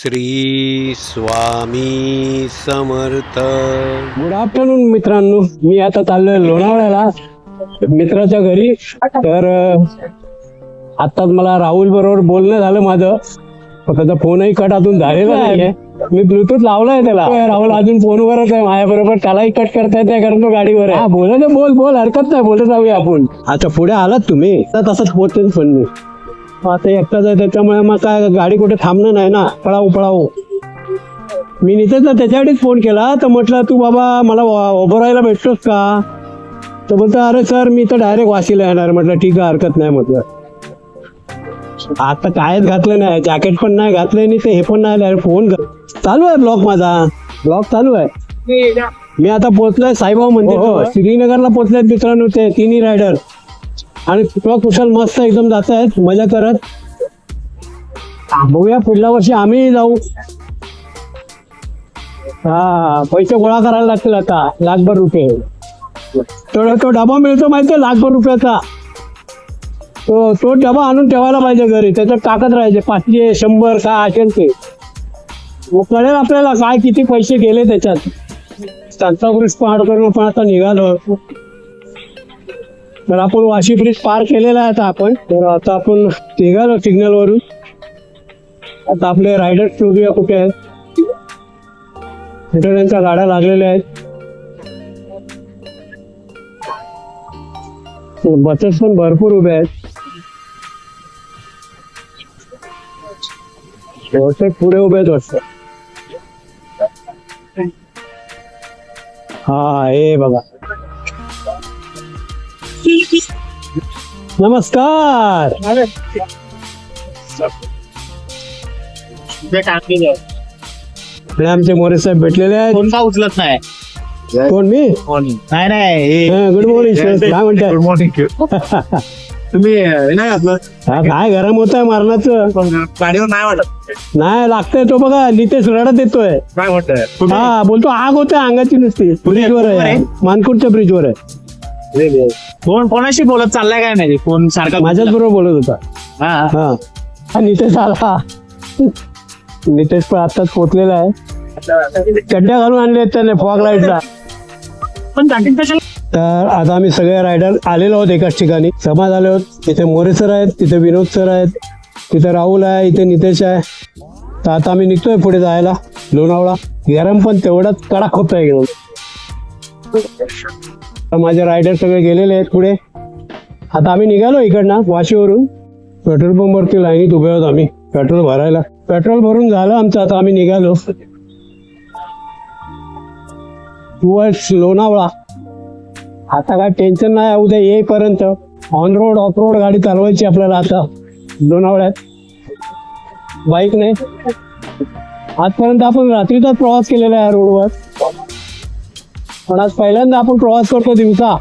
Shri Swami Samarth. Good afternoon मित्रांनो. मी आता चाललोय लोणावळ्याला मित्राच्या घरी. तर आताच मला राहुल बरोबर बोलणं झालं माझं, पण त्याचा फोनही कट अजून झालेला नाहीये. मी ब्लूटूथ लावलाय त्याला. राहुल अजून फोनवरच आहे माझ्या बरोबर. त्यालाही कट करता येत नाही कारण तो गाडीवर आहे. बोलायचं बोल बोल, हरकत नाही, बोलत जाऊया आपण. आता पुढे आलात तुम्ही तर तसंच पोहोचेल. पण मी आता एकटाच आहे त्याच्यामुळे मग काय गाडी कुठे थांबणं नाही ना. पळावू मी नितेशला त्याच्यासाठीच फोन केला. तर म्हटलं तू बाबा मला उभं राहायला भेटतोस का? तर बोलतो अरे सर मी तर डायरेक्ट वाशीला येणार. म्हटलं ठीक आहे, हरकत नाही. म्हटलं आता कायच घातलं नाही, जॅकेट पण नाही घातलं आणि ते हे पण नाही. फोन चालू आहे, ब्लॉग चालू आहे. मी आता पोहोचलोय साईबाबा मंदिर. श्रीनगरला पोहोचलेत मित्रांनो ते तिन्ही रायडर. आणि कुशल मस्त एकदम जात आहेत मजा करत. बघूया पुढल्या वर्षी आम्ही जाऊ. पैसे गोळा करायला लागतील आता, लाखभर रुपये. तो डबा मिळतो माहितीये लाखभर रुपयाचा. तो डबा आणून ठेवायला पाहिजे घरी. त्याच्यात टाकत राहायचे 500 100 काय असेल ते. कळेल आपल्याला काय किती पैसे गेले त्याच्यात. सांताक्रूज पहाड करून आपण आता निघालो. तर आपण वाशी ब्रिज पार केलेला आहे आता आपण. तर आता आपण निघालो सिग्नल वरून. आता आपले रायडर शोधूया कुठे आहेत. तिथे त्यांच्या गाड्या लागलेल्या आहेत. बसेस पण भरपूर उभे आहेत. पुढे उभे आहेत वाटतं. हा हे बघा. नमस्कार. आमचे मोरे साहेब भेटलेले आहेत. फोन का उचलत नाही? कोण मी? नाही. Good morning sir. काय म्हणताय? Good morning. तुम्ही नाही आपलं काय गरम होत आहे मारणाचं. गाडीवर नाही वाटत. नाही लागतंय. तो बघा नितेश रडत येतोय. काय म्हणताय? हा बोलतो आग होते अंगाची नुसती. ब्रिजवर आहे, मानकुटच्या ब्रिजवर आहे. फोन कोणाशी बोलत चाललाय काय नाही? फोन सारखा माझ्याच बरोबर बोलत होता. हा हा नितेश आला. नितेश पण आताच पोचलेला आहे. चड्ड्या घालून आणले आहेत त्याने फॉग लाईटला. पण तर आता आम्ही सगळे रायडर आलेलो आहोत एकाच ठिकाणी. समाज आले आहोत. इथे मोरे सर आहेत, तिथे विनोद सर आहेत, तिथे राहुल आहे, इथे नितेश आहे. तर आता आम्ही निघतोय पुढे जायला लोणावळा. गरम पण तेवढाच कडक होत आहे. माझे रायडर सगळे गेलेले आहेत पुढे. आता आम्ही निघालो इकडनं वाशीवरून. पेट्रोल पंप वरती लाईनीत उभे आहोत आम्ही पेट्रोल भरायला. पेट्रोल भरून झालं आमचं. आता आम्ही निघालो टुवर्ड्स लोणावळा. आता काय टेन्शन नाही उद्या येईपर्यंत. ऑन रोड ऑफ रोड गाडी चालवायची आपल्याला आता लोणावळ्यात बाईकने. आजपर्यंत आपण रात्रीचाच प्रवास केलेला आहे रोडवर, पण आज पहिल्यांदा आपण प्रवास करतो दिवसा.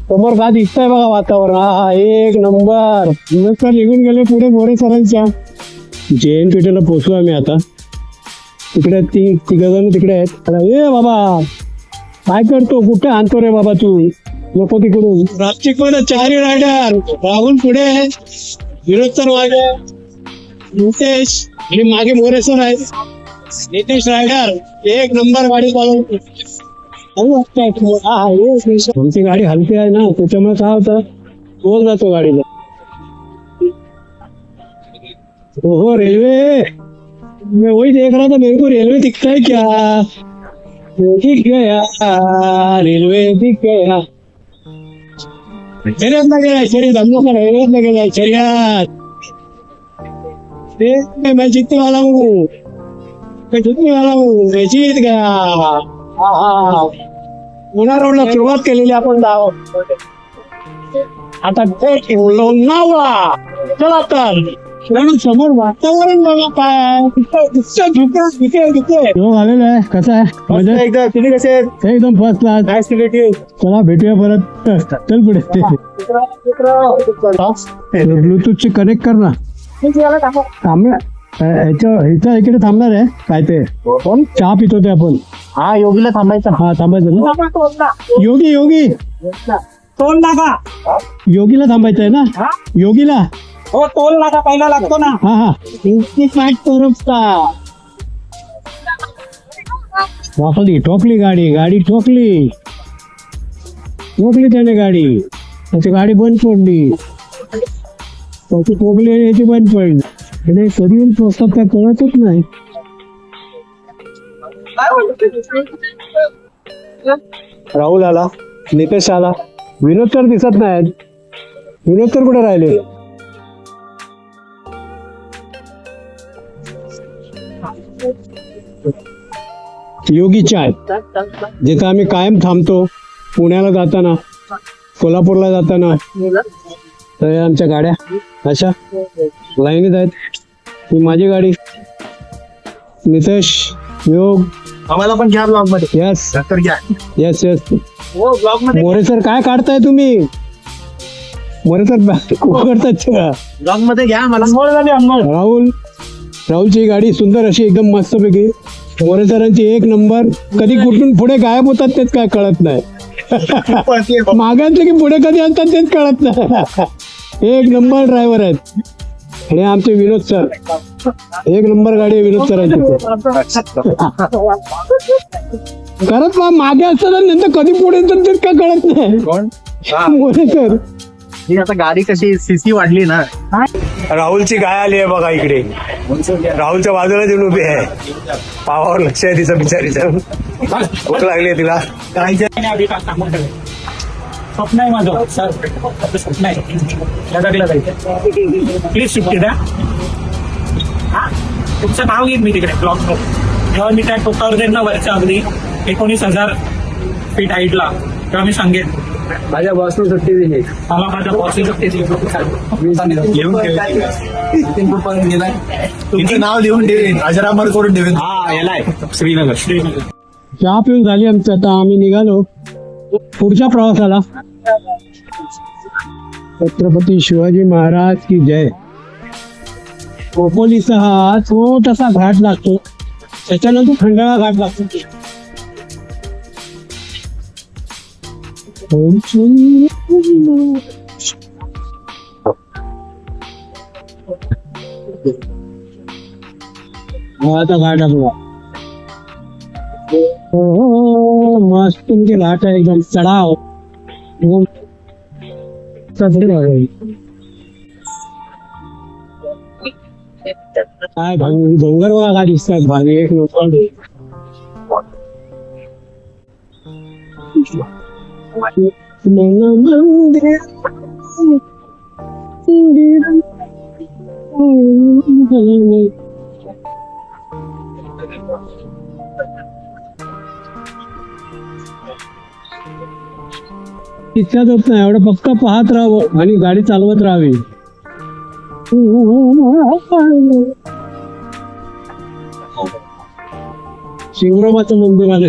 समोर काय दिसतंय बघा वातावरण. हा एक नंबर. दिवस निघून गेले पुढे मोरे सरांच्या. JNPT ला पोहोचलो आम्ही आता. तिकडे तिघजण तिकडे आहेत. ए बाबा काय करतो, कुठे आणतो रे बाबा तू? नको तिकडून. रापचिक मध्ये 4 रायडर. राहुल पुढे, विनोद सर मागे, नितेश आणि मागे मोरे सर आहेत. नितेश रायडर एक नंबर गाडी चालवतो. आमची गाडी हलकी आहे ना, त्याच्यामुळे काय होतं रोज जातो गाडीला. ओहो रेल्वे. मैं वही देख रहा था, मेरे को रेलवे दिखता है क्या? दिख गया रेलवे दिख गया. शर्यत लगेगा, शर्यत हम लोग का रेलवे लगेगा शर्यत. मैं जीतने वाला हूँ, मैं जीत गया. पुन्हा रोडला सुरुवात केलेली आपण जावं. आता लोणावळा. चला तर म्हणून समोर वातावरण बघा काय आलेलं आहे. कसं आहे मजा? एकदा तुम्ही कसे एकदम फर्स्ट क्लास. चला भेटूया परत. चल पुढे. ब्लूटूथची कनेक्ट कर ना. ह्याच्या इकडे थांबणार आहे काय ते कोण चहा पितो ते आपण. हा योगीला थांबायचं. हा थांबायचं ना. योगी तोंड लागा. योगीला थांबायचं आहे ना. योगीला हो टोल नाका पहिला लागतो ना. हा हा 65 रस्ता. ठोकली गाडी ठोकली त्याने गाडी. त्याची गाडी बंद पडली. त्याची ठोकली आणि याची बंद पडली. आणि कधी येऊन पोचतात काय कळतच नाही. राहुल आला, नितेश आला, विनोद तर दिसत नाहीत. विनोद तर कुठे राहिले? योगी चाय जिथं आम्ही कायम थांबतो, पुण्याला जाताना, कोल्हापूरला जाताना. तर आमच्या गाड्या अशा लाईनीत आहेत. ही माझी गाडी, नितेश, योग. आम्हाला पण घ्या ब्लॉग मध्ये. यस तर घ्या. Yes yes. हो ब्लॉग मध्ये. मोरे सर काय काढताय तुम्ही? मोरे सर करतात ब्लॉग मध्ये घ्या. मला राहुलची गाडी सुंदर अशी एकदम मस्तपैकी. मोरे सरांची एक नंबर. कधी कुठून पुढे गायब होतात तेच काय कळत नाही. मागायचं की पुढे कधी आणतात तेच कळत नाही. एक नंबर ड्रायव्हर आहेत. आणि आमचे विनोद सर, एक नंबर गाडी आहे विनोद सरांची. खरंच मागे असतात नंतर कधी पुढे येतात तेच काय कळत नाही. मोरे सर. ही आता गाडी कशी सीसी वाढली ना. राहुलची गाय आली आहे बघा इकडे. राहुलच्या बाजूला येऊन उभी आहे. पावावर लक्ष आहे तिचं बिचारीचं. भूक लागली आहे तिला. स्वप्न आहे माझं सर. स्वप्न आहे लडाखला जायचं. प्लीज सुट्टी द्या. हा तुमचं नाव घेईन मी तिकडे ब्लॉक वर. जेव्हा मी त्या टोकावर जाईन ना वरच्या अगदी 19,000 फीट हाईटला, तेव्हा मी सांगेन माझ्या बॉसने सुट्टी दिली. मला माझ्या बॉसची सुट्टी दिली. लिहून तुमचं नाव लिहून ठेवेन, अजरामर करून ठेवेन. हा याला श्रीनगर. चहा पिऊन झाली आमचं. आता आम्ही निघालो पुढच्या प्रवासाला. छत्रपती शिवाजी महाराज की जय. खोपोलीचा हा छोटासा घाट लागतो, त्याच्यानंतर खंडाळा घाट लागतो. आता घाट आपला मस्त तुमची घाट आहे एकदम चढाव. काय डोंगर बघा का दिसतात भारी. एक लोक इच्छाच होत नाही. एवढं फक्त पाहत राहावं आणि गाडी चालवत राहावी. शिंगरोबाचं मंदिर आलं.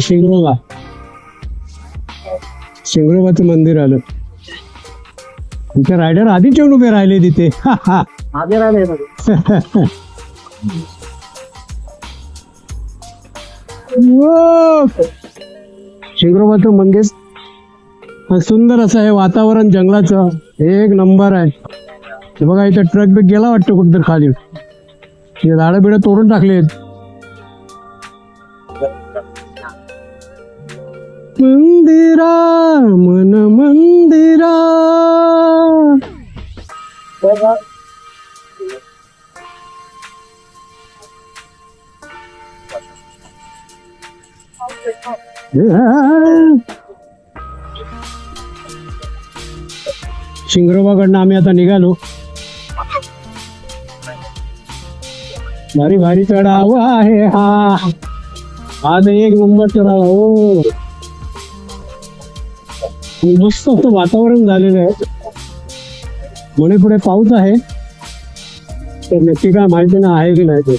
शिंगरोबाचं मंदिर आलं. तुमचे रायडर आधीच येऊन उभे राहिले तिथे. आधी राहिले शिंगरोबाचं मंदिर सुंदर असं आहे. वातावरण जंगलाचं एक नंबर आहे. बघा इथं ट्रक बी गेला वाटतं कुठेतरी खाली. झाडं बिडं तोडून टाकलेत. मंदिरा मन मंदिरा. शिंगरोबाकडनं आम्ही आता निघालो. भारी भारी चढाव आहे हा. आज एक नंबर चढाव. हो मस्त असं वातावरण झालेलं आहे. पुढे पुढे पाऊस आहे, तर नक्की काय माहिती नाही आहे की नाही ते.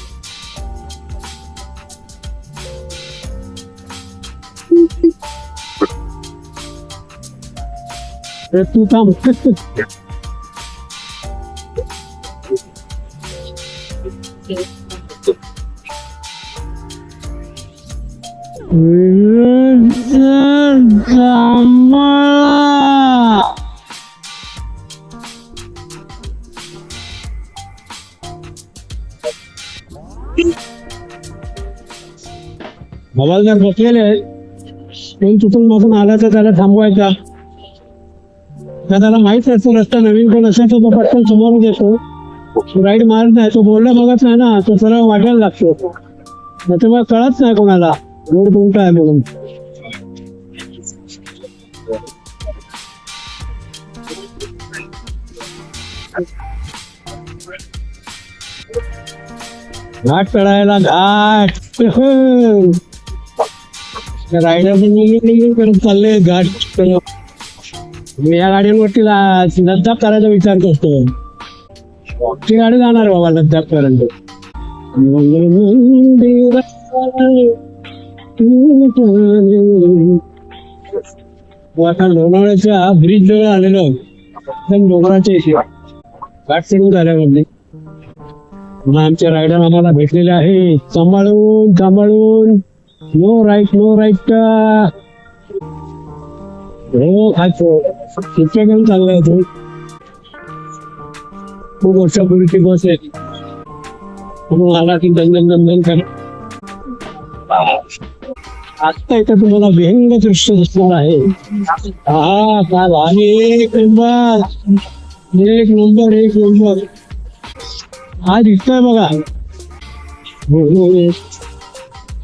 तू थांब. जर बसलेले आहेत ट्रेन चुकून मधून आला तर त्याला थांबवायचा. तर त्याला माहित असतो रस्ता नवीन कोण असेल तर तो पटकन समोरून येतो, राईड मारत नाही. तो बोलला बघत नाही ना, तो सरळ वाटायला लागतो. त्याच्यामुळे कळत नाही कोणाला रोड कोणता आहे म्हणून. घाट चढायला घाट रायडर करत चालले घाट चढत. मी या गाडीवरती लद्दाख करायचा विचार करतो. ती गाडी जाणार बाबा लद्दाख पर्यंत. आता लोणावळ्याच्या ब्रिज जवळ आलेलो एकदम डोंगराच्या इथे घाट चढून झाल्यामध्ये आमचे रायडर आम्हाला भेटलेले आहे. सांभाळून सांभाळून. No right no right. हो खायचो तिथे घेऊन चाललाय तो. खूप वर्षापूर्वीची बस आहे. म्हणून आला की दंगन दंगन कर. आता इथे तुम्हाला विहंग दृश्य दिसणार आहे. हा काय भारी. एक नंबर एक नंबर एक नंबर. हा दिसतोय बघा.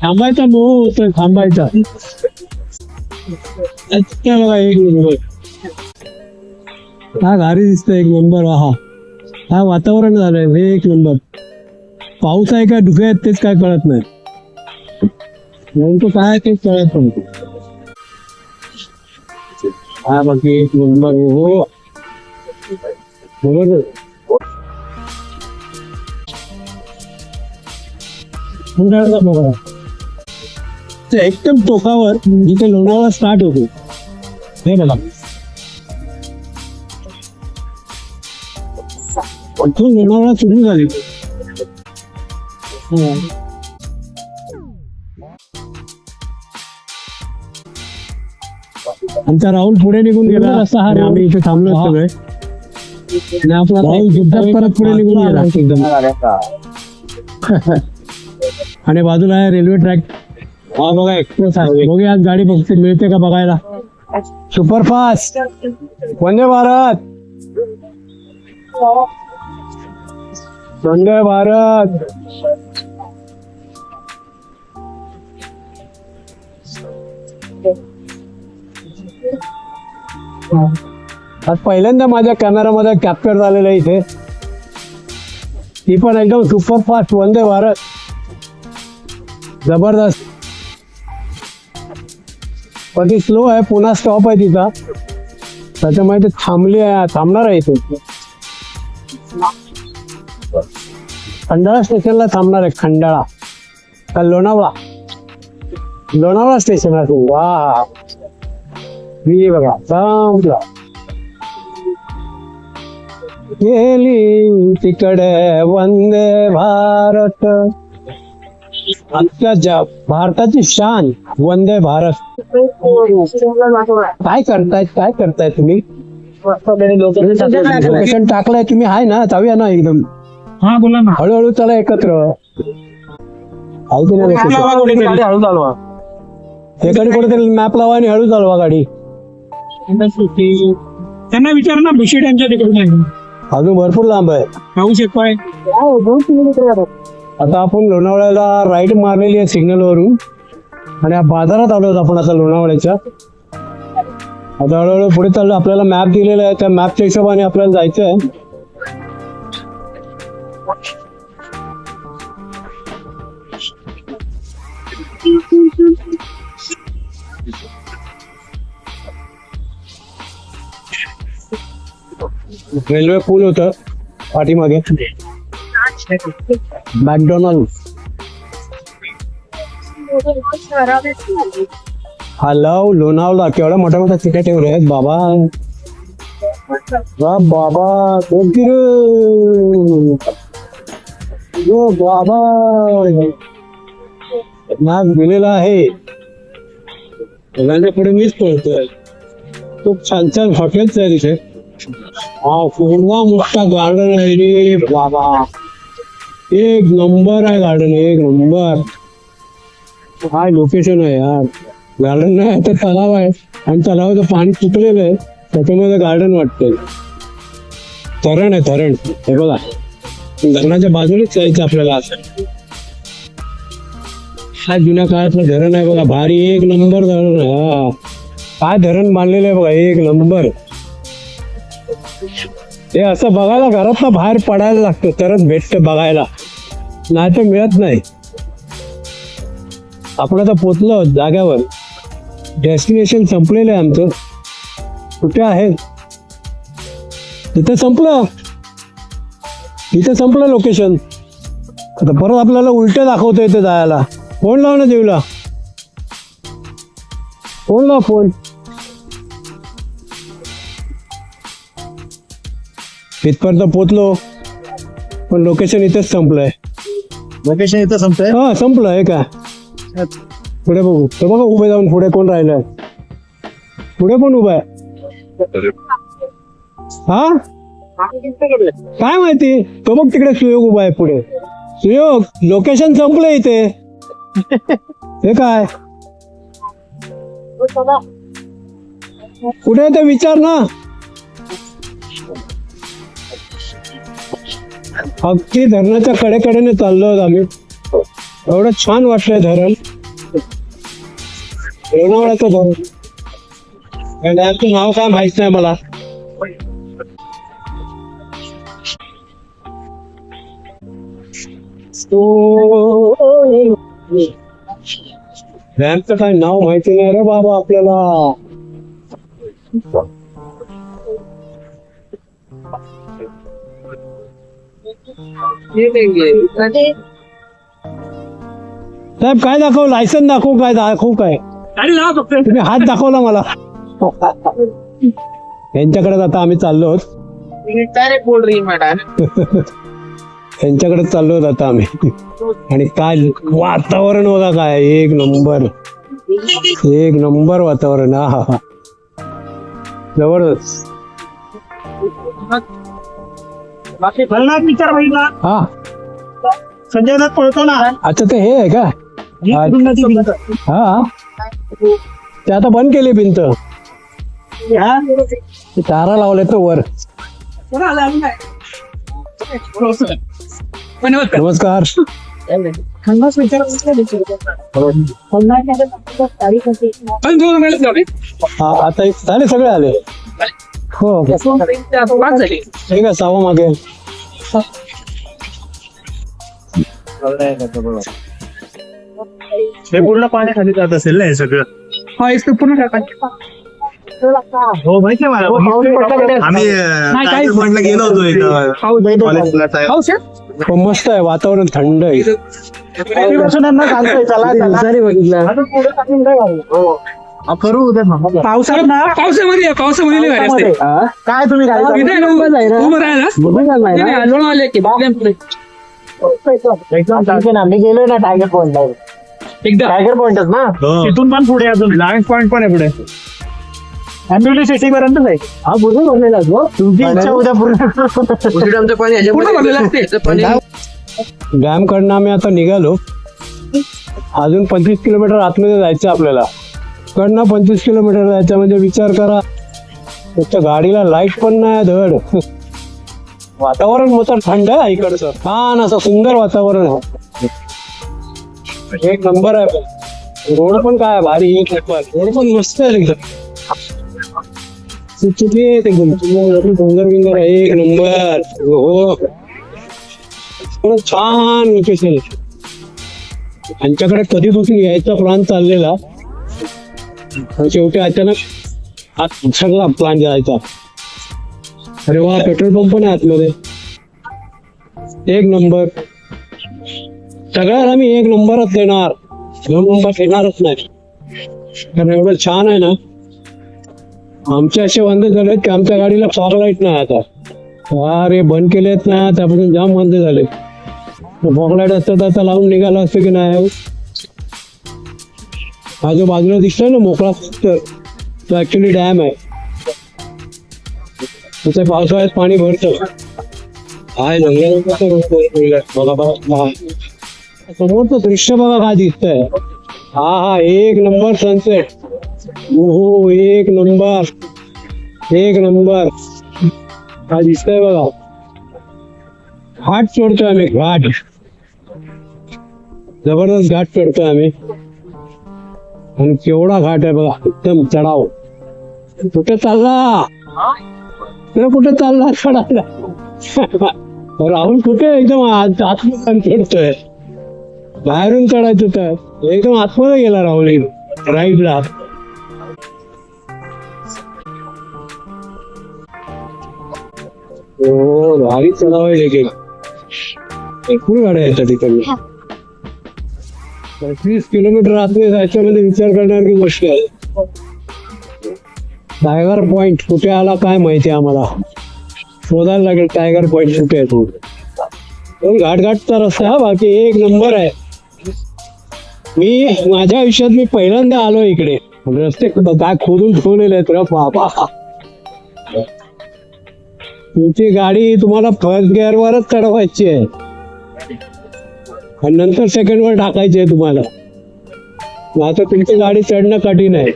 थांबायचा मोह होतोय थांबायचा. बघा एक नंबर. हा भारी दिसतोय एक नंबर. हा वातावरण झालंय एक नंबर. पाऊस आहे काय धुके आहेत तेच काय कळत नाही. नेमकं काय तेच कळत नाही. हा बाकी एक नंबर. हो बरोबर. बघा एकदम टोकावर जिथे लोणावळा स्टार्ट होतो हे बघा. इथून लोणावळा सुरू झाली. आमचा राहुल पुढे निघून गेला असता. हा आम्ही इथे थांबलो सगळे. आपला राहुल सुद्धा परत पुढे निघून गेला एकदम. आणि बाजूला आहे रेल्वे ट्रॅक. हा बघा एक्सप्रेस आहे. बघूया आज गाडी बघते मिळते का बघायला. सुपरफास्ट वंदे भारत वंदे भारत. आज पहिल्यांदा माझ्या कॅमेरामध्ये कॅप्चर झालेलं आहे इथे. ती पण एकदम सुपरफास्ट वंदे भारत. जबरदस्त. पण ती स्लो आहे. पुन्हा स्टॉप आहे तिचा त्याच्यामुळे ते थांबणार आहे इथे. खंडाळा स्टेशनला थांबणार आहे. खंडाळा का लोणावळा. लोणावळा स्टेशन आहे. वा मी बघा थांबला. गेली तिकडे वंदे भारत. आमच्या भारताची शान वंदे भारत. काय करताय तुम्ही. लोकेशन टाकलंय तुम्ही. आहे ना जाऊया ना एकदम. हा बोला ना. हळूहळू चला एकत्र. हळू चालवा. एकडे कुठेतरी मॅप लावा आणि हळू चालवा गाडी. त्यांना विचार ना बुशी डॅमच्या तिकडे नाही. अजून भरपूर लांब आहे. पाऊस येतो आहे. आता आपण लोणावळ्याला राईट मारलेली आहे सिग्नल वरून आणि बाजारात आलो आपण आता लोणावळ्याच्या. आता हळूहळू पुढे चाललो. आपल्याला मॅप दिलेला आहे त्या मॅपच्या हिशोबाने आपल्याला जायचं आहे. रेल्वे पूल होत पाठीमागे. मॅकडॉनल्ड. हॅलो लोणावळा. केवढा मोठ्या मोठ्या सीटा ठेवल्या आहेत बाबा. बाबा बाबा मॅप दिलेला आहे. पुढे मीच पळतोय. खूप छान छान हॉटेल्स आहे तिथे. हा पूर्ण मोठा गार्डन आहे रे बाबा. एक नंबर आहे गार्डन, एक नंबर. काय लोकेशन आहे यार. गार्डन नाही तर तलाव आहे आणि तलावाचं पाणी सुटलेलं आहे, त्याच्यामध्ये गार्डन वाटतंय. धरण आहे धरण, हे बघा धरणाच्या बाजूनेच जायचं आपल्याला. असं हा जुन्या काळातलं धरण आहे बघा, भारी एक नंबर धरण आहे. हा काय धरण बांधलेलं आहे बघा, एक नंबर. हे असं बघायला घरात बाहेर पडायला लागतं तरच भेटतं बघायला, नाही तर मिळत नाही. आपण आता पोचलो जाग्यावर, डेस्टिनेशन संपलेलं आहे आमचं. कुठे आहे? तिथे संपलं, तिथे संपलं लोकेशन. आता परत आपल्याला उलटे दाखवतो इथे जायला. फोन लाव ना देऊला, फोन लाव फोन. इथपर्यंत पोचलो पण लोकेशन इथेच संपलंय. लोकेशन इथं संपतंय. हा संपलं आहे का? पुढे बघू, तर बघा उभे जाऊन पुढे कोण राहिलंय. पुढे पण उभा आहे. हा काय माहिती, तो बघ तिकडे सुयोग उभा आहे पुढे. सुयोग, लोकेशन संपलं इथे. हे काय कुठे ते विचार ना. अगदी धरणाच्या कडेकडेने चाललो आहोत आम्ही. एवढं छान वाटलंय धरण, लोणावळ्याचं धरण. नाव काय माहित नाही मला. डॅमचं काय नाव माहिती नाही रे बाबा आपल्याला. साहेब काय दाखव, लायसन दाखवू काय दाखवू काय? तुम्ही हात दाखवला मला. यांच्याकडे आता आम्ही चाललो यांच्याकडे चाललो आता आम्ही. आणि काय वातावरण बघा, काय एक नंबर, एक नंबर वातावरण. हा हा जबरदस्त. विचार बघितला हा संजय दत्त पळतो ना. अच्छा ते हे आहे का? हा ते आता बंद केली भिंत, तारा लावले तो वर. नमस्कार. हा आता झाले सगळे आले. हो ठीक आहे, सावा मागे. हे पूर्ण पाण्याखाली जात असेल ना हे सगळं. हा एक पूर्ण टाका. हो माहिती आहे मला. आम्ही टायगर गेलो होतो इथं कॉलेजला. हो, मस्त आहे वातावरण, थंड आहे. पावसामध्ये काय तुम्ही आम्ही गेलोय ना टायगर पॉइंट. एकदा टायगर पॉइंटच ना, तिथून पण पुढे अजून लायन्स पॉइंट पण आहे पुढे. आंबिवली सिटी पर्यंतच आहे. हा पूर्ण भरलेला तुमची इच्छा उद्या पूर्ण. डॅम कडनं आम्ही आता निघालो. अजून 25 किलोमीटर आतमध्ये जायचं आपल्याला. कडनं 25 किलोमीटर जायचं म्हणजे विचार करा, त्याच्या गाडीला लाईट पण नाही धड. वातावरण मोठं थंड आहे इकडचं, छान असं सुंदर वातावरण आहे. एक नंबर आहे. रोड पण काय भारी, एक नंबर. रोड पण मस्त आहे एकदम. डोंगर बिंगर आहे, एक नंबर. हो छान लोकेशन. यांच्याकडे कधीपासून यायचा प्लॅन चाललेला, शेवटी अचानक आज सगळा प्लॅन जायचा. अरे वा, पेट्रोल पंप पण आहे आतमध्ये, एक नंबर. सगळ्यात आम्ही एक नंबरच देणार, 2 नंबर देणारच नाही. कारण एवढं छान आहे ना. आमचे असे बंद झाले की आमच्या गाडीला फॉग लाईट नाही आता. अरे बंद केलेत ना, त्यापासून जाम बंद झाले. फॉग लाईट असतं तर आता लावून निघाला असतं की नाही. आजूबाजूला दिसतोय ना मोकळा, तो ऍक्च्युली डॅम आहे. तिथे पावसाळ्यात पाणी भरतं. काय समोरचं दृश्य बघा काय दिसतंय. हा एक नंबर सनसेट. हो एक नंबर काय दिसतंय बघा. घाट चढतोय आम्ही, घाट जबरदस्त घाट चढतोय आम्ही. आणि केवढा घाट आहे बघा, एकदम चढाव. कुठे चालला चढायला राहुल? कुठे एकदम आतमध्ये चढतोय. बाहेरून चढायचं तर एकदम आतमध्ये गेला राहुल राईटला. हो भारी चढाव आहे. एकूण गाड्या येतात तिकडे. 25 किलोमीटर आतमध्ये जायच्यामध्ये विचार करण्याची गोष्ट आहे. टायगर पॉइंट कुठे आला काय माहिती आम्हाला. शोधायला लागेल टायगर पॉइंट कुठे आहे. तो घाटघाटचा रस्ता हा बाकी एक नंबर आहे. माझ्या आयुष्यात मी पहिल्यांदा आलो इकडे. रस्ते काय खोदून ठेवलेले आहेत रे बाबा. तुमची गाडी तुम्हाला फर्स्ट गिअरवरच चढवायची आहे आणि नंतर सेकंड वर टाकायची आहे तुम्हाला. आता तुमची गाडी चढणं कठीण आहे.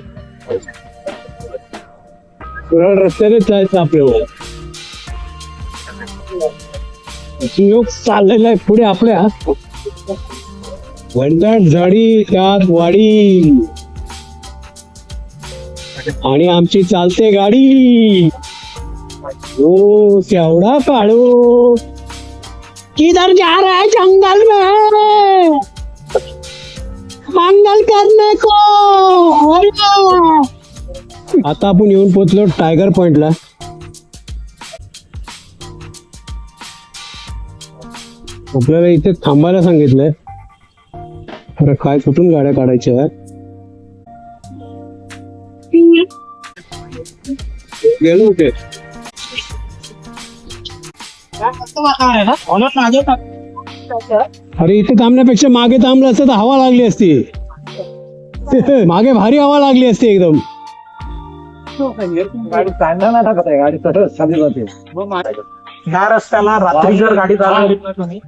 सरळ रस्त्यानेच जायचं आपल्याला. योग चाललेला आहे पुढे आपल्या. वंदाट झाडी त्यात वाडी आणि आमची चालते गाडी. ओ केवढा काळू. किधर जा रहा है जंगल में मंगल करने को. आता आपण येऊन पोहोचलो टायगर पॉइंटला. आपल्याला इथे थांबायला सांगितलंय. अरे काय कुठून गाड्या काढायच्या आहेत. गेलो होते. अरे इथे थांबण्यापेक्षा मागे थांबलं असतं तर हवा लागली असती. मागे भारी हवा लागली असती एकदम. गाडी ह्या रस्त्याला रात्री जर गाडी चालवली ना तुम्ही,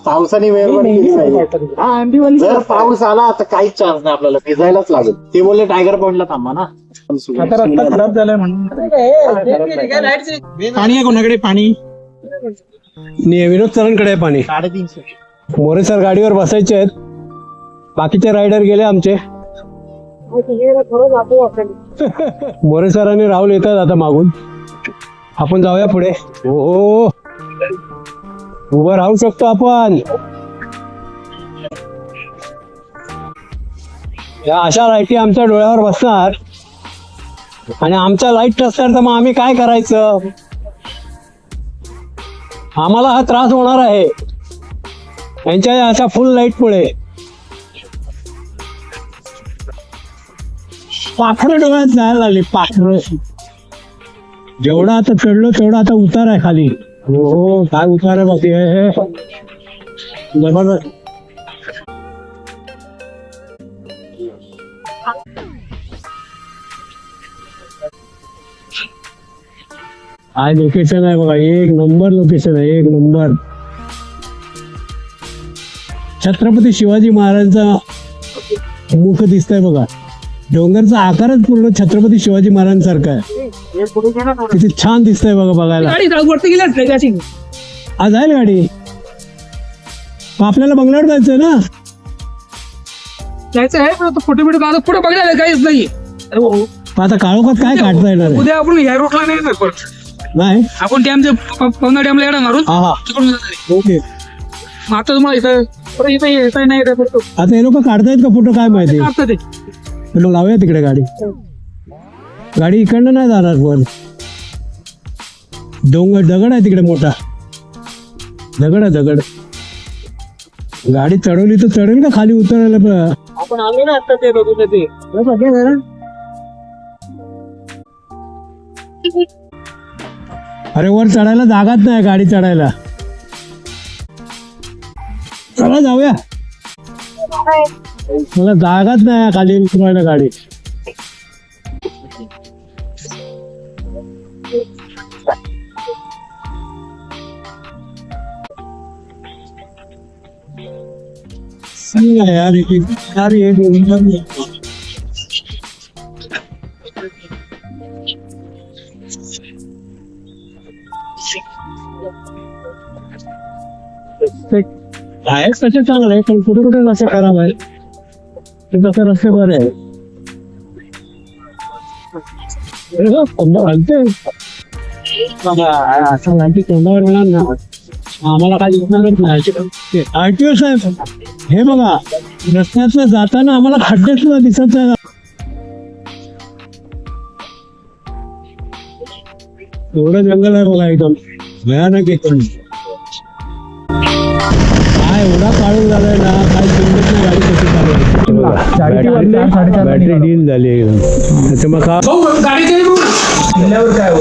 पावसाने मेहरबानी केली नाही. जर पाऊस आला तर काहीच चान्स नाही, आपल्याला भिजायलाच लागेल. ते बोलले टायगर पॉइंटला थांबा ना. आता रस्ता खराब झालाय म्हणून. पाणी आहे कोणाकडे? पाणी विनोद सरांकडे आहे पाणी. 350. मोरे सर गाडीवर बसायचे आहेत. बाकीचे रायडर गेले आमचे. मोरे सर आणि राहुल येतात आता मागून. आपण जाऊया पुढे. हो उभं राहू शकतो आपण. या अशा लाईटी आमच्या डोळ्यावर बसणार आणि आमच्या लाईट नसणार तर मग आम्ही काय करायचं. आम्हाला हा त्रास होणार आहे यांच्या या अशा फुल लाईट मुळे. पाखरं डोळ्यात जायला लागली. पाखरं जेवढा आता चढलो तेवढा आता उतार आहे खाली. हो काय उतार आहे बाकी जबरदस्त. काय लोकेशन आहे बघा. एक नंबर लोकेशन आहे, एक नंबर. छत्रपती शिवाजी महाराजांचा मुख दिसतंय बघा. डोंगरचा आकारच पूर्ण छत्रपती शिवाजी महाराजांसारखा आहे. किती छान दिसतंय बघा बघायला. आज जाईल गाडी. आपल्याला बंगल्यावर जायचंय ना. जायचं आहे फोटो बिटो काढत पुढे बघायला काहीच नाही. आता काळोखात काय काढता येणार आहे. उद्या आपण या रोडला नाही येणार परत. नाही आपण डॅमच्या पवना डॅमला येणार मारून हा तिकडून जाणार. ओके. मग आता तुम्हाला इथं परत इथं येता नाही येत फोटो आता हे लोक काढतायत का फोटो काय माहिती. काढतात ते. मग लावूया तिकडे गाडी. गाडी इकडनं नाही जाणार पण. डोंगर दगड आहे तिकडे मोठा. दगड आहे दगड. गाडी चढवली तर चढेल का खाली उतरायला. आपण आलो ना आता ते बघू ते. अरे वर चढायला जागाच नाही गाडी चढायला. चला जाऊया. मला जागाच नाही खाली उतरायला गाडी. यार यार ये आहे कसे चांगलं आहे पण कुठे कुठे रस्ते खराब आहे ते तसे रस्ते बरे आहे असं माहिती तोंडावर येणार ना आम्हाला काय दिसणारच नाही आरटीओ साहेब हे बघा रस्त्यातनं जाताना आम्हाला खड्डे सुद्धा दिसत नाही एवढं जंगल आहे बघा एकदम भयानक एकदम काय एवढा काढून झालाय ना काय समजत नाही गाडी कशी चालू बॅटरी डील झाली एकदम त्याच्यामुळे का गाडी काय